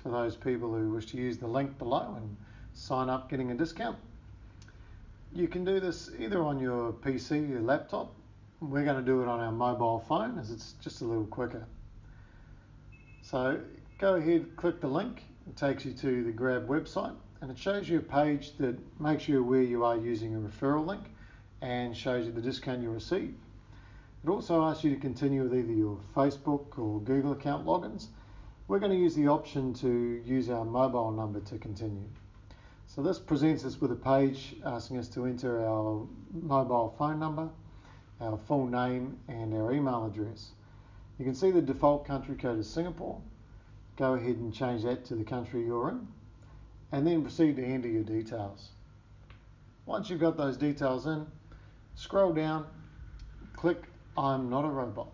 for those people who wish to use the link below and sign up getting a discount. You can do this either on your PC, your laptop. We're going to do it on our mobile phone as it's just a little quicker. So go ahead, click the link. It takes you to the Grab website and it shows you a page that makes you aware you are using a referral link and shows you the discount you receive. It also asks you to continue with either your Facebook or Google account logins. We're going to use the option to use our mobile number to continue. So this presents us with a page asking us to enter our mobile phone number, our full name and our email address. You can see the default country code is Singapore. Go ahead and change that to the country you're in and then proceed to enter your details. Once you've got those details in, scroll down, click I'm not a robot.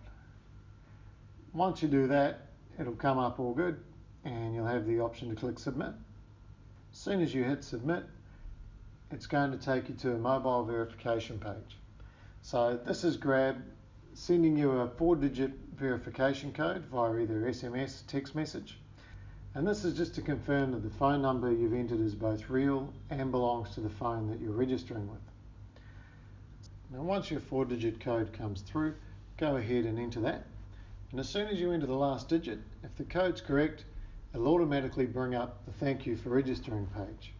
Once you do that, it'll come up all good and you'll have the option to click submit. As soon as you hit submit, it's going to take you to a mobile verification page. So this is Grab sending you a 4-digit verification code via either SMS or text message. And this is just to confirm that the phone number you've entered is both real and belongs to the phone that you're registering with. Now once your 4-digit code comes through, go ahead and enter that. And as soon as you enter the last digit, if the code's correct, it'll automatically bring up the thank you for registering page.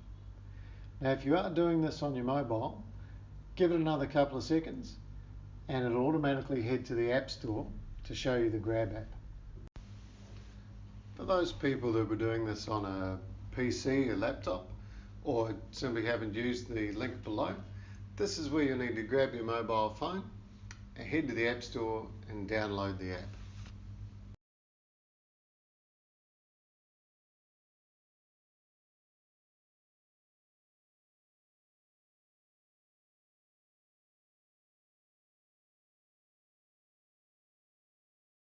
Now if you are doing this on your mobile, give it another couple of seconds and it'll automatically head to the App Store to show you the Grab app. For those people who were doing this on a PC, a laptop, or simply haven't used the link below, this is where you'll need to grab your mobile phone, head to the App Store and download the app.